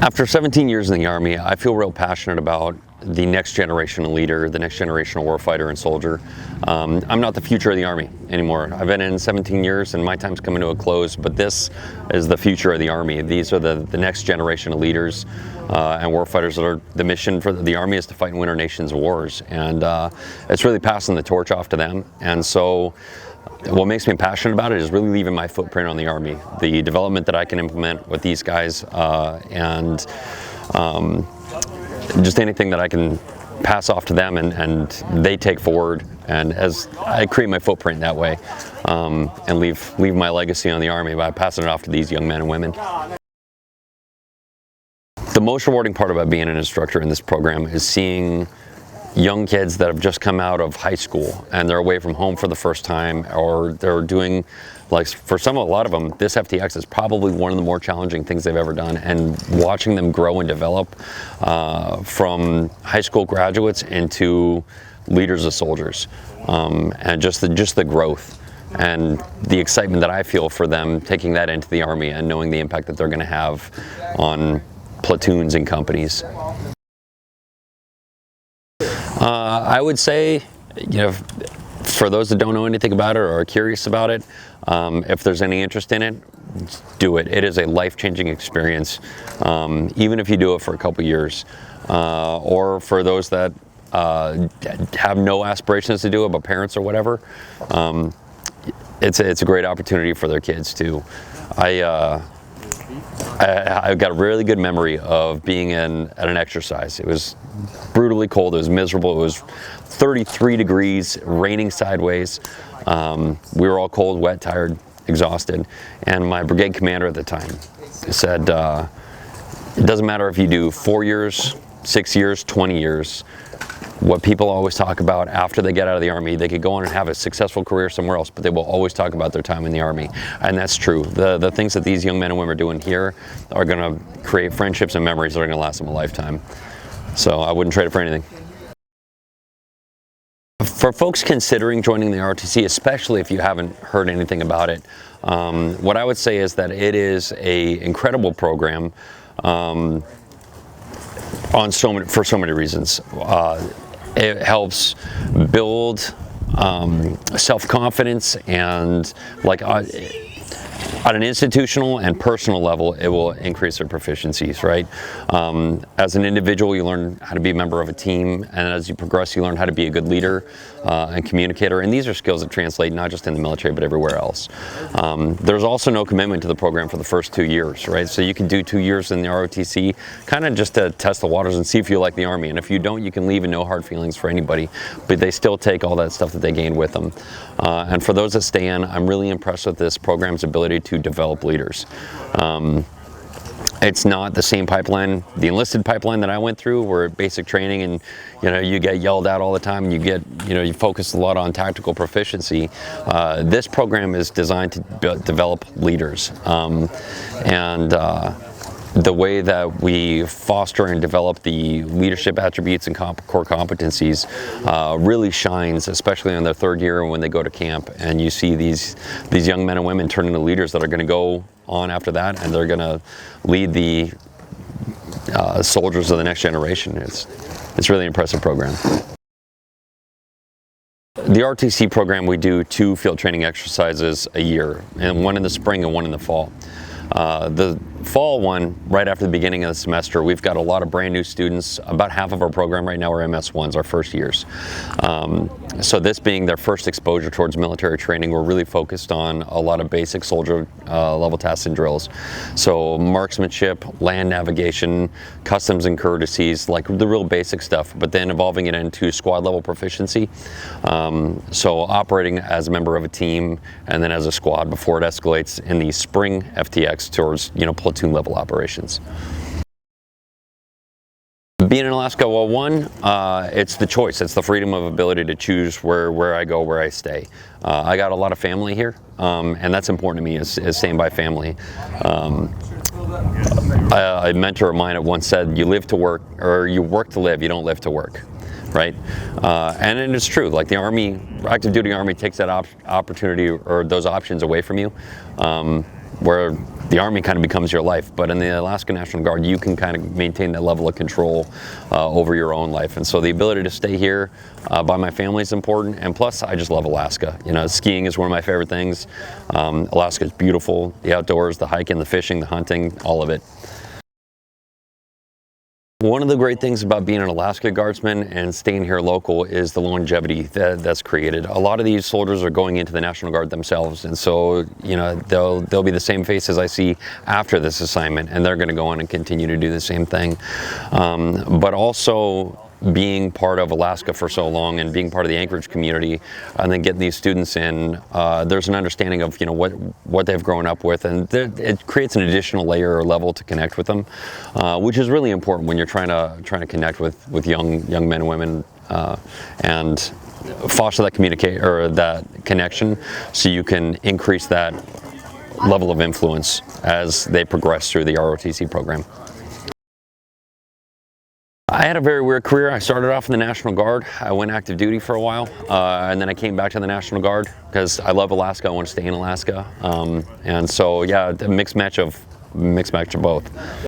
After 17 years in the Army, I feel real passionate about the next generation of leader, the next generation of warfighter and soldier. I'm not the future of the Army anymore. I've been in 17 years and my time's coming to a close, but this is the future of the Army. These are the next generation of leaders and warfighters that are, the mission for the Army is to fight and win our nation's wars. And it's really passing the torch off to them. And so what makes me passionate about it is really leaving my footprint on the Army, the development that I can implement with these guys, and just anything that I can pass off to them and they take forward, and as I create my footprint that way, and leave my legacy on the Army by passing it off to these young men and women. The most rewarding part about being an instructor in this program is seeing young kids that have just come out of high school and they're away from home for the first time, or they're doing, like for a lot of them, this FTX is probably one of the more challenging things they've ever done, and watching them grow and develop from high school graduates into leaders of soldiers, and just the growth and the excitement that I feel for them taking that into the Army and knowing the impact that they're going to have on platoons and companies. I would say, for those that don't know anything about it or are curious about it, if there's any interest in it, do it. It is a life-changing experience, even if you do it for a couple years. Or for those that have no aspirations to do it, but parents or whatever, it's a great opportunity for their kids too. I've got a really good memory of being at an exercise. It was brutally cold, it was miserable, it was 33 degrees, raining sideways. We were all cold, wet, tired, exhausted, and my brigade commander at the time said, it doesn't matter if you do 4 years, 6 years, 20 years, what people always talk about after they get out of the Army, they could go on and have a successful career somewhere else, but they will always talk about their time in the Army. And that's true. The things that these young men and women are doing here are going to create friendships and memories that are going to last them a lifetime. So I wouldn't trade it for anything. For folks considering joining the ROTC, especially if you haven't heard anything about it, what I would say is that it is an incredible program for so many reasons. It helps build self-confidence, and on an institutional and personal level, it will increase their proficiencies, right? As an individual, you learn how to be a member of a team, and as you progress, you learn how to be a good leader and communicator, and these are skills that translate not just in the military, but everywhere else. There's also no commitment to the program for the first 2 years, right? So you can do 2 years in the ROTC, kind of just to test the waters and see if you like the Army, and if you don't, you can leave, and no hard feelings for anybody, but they still take all that stuff that they gained with them. And for those that stay in, I'm really impressed with this program's ability to develop leaders. It's not the same pipeline, the enlisted pipeline that I went through, where basic training and you get yelled at all the time, and you focus a lot on tactical proficiency. This program is designed to develop leaders, and the way that we foster and develop the leadership attributes and core competencies really shines, especially in their third year when they go to camp, and you see these young men and women turn into leaders that are going to go on after that, and they're going to lead the soldiers of the next generation. It's a really impressive program. The ROTC program, we do 2 field training exercises a year, and one in the spring and one in the fall. The fall one, right after the beginning of the semester, we've got a lot of brand new students. About half of our program right now are MS1s, our first years. So this being their first exposure towards military training, we're really focused on a lot of basic soldier level tasks and drills. So marksmanship, land navigation, customs and courtesies, like the real basic stuff, but then evolving it into squad level proficiency. So operating as a member of a team and then as a squad before it escalates in the spring FTX towards platoon level operations. Being in Alaska, well, one, it's the choice. It's the freedom of ability to choose where I go, where I stay. I got a lot of family here, and that's important to me, is staying by family. A mentor of mine at once said, you live to work, or you work to live, you don't live to work. Right? And it's true, like the Army, active duty Army takes that opportunity or those options away from you. where the Army kind of becomes your life, but in the Alaska National Guard, you can kind of maintain that level of control over your own life. And so the ability to stay here by my family is important, and plus I just love Alaska. You know, skiing is one of my favorite things. Alaska is beautiful, the outdoors, the hiking, the fishing, the hunting, all of it. One of the great things about being an Alaska Guardsman and staying here local is the longevity that's created. A lot of these soldiers are going into the National Guard themselves, and so, you know, they'll be the same faces I see after this assignment, and they're going to go on and continue to do the same thing. But also, being part of Alaska for so long and being part of the Anchorage community, and then getting these students in, there's an understanding of, you know, what they've grown up with, and it creates an additional layer or level to connect with them, which is really important when you're trying to connect with young men and women, and foster that that connection, so you can increase that level of influence as they progress through the ROTC program. I had a very weird career. I started off in the National Guard. I went active duty for a while, and then I came back to the National Guard because I love Alaska. I want to stay in Alaska, and so yeah, a mixed match of both.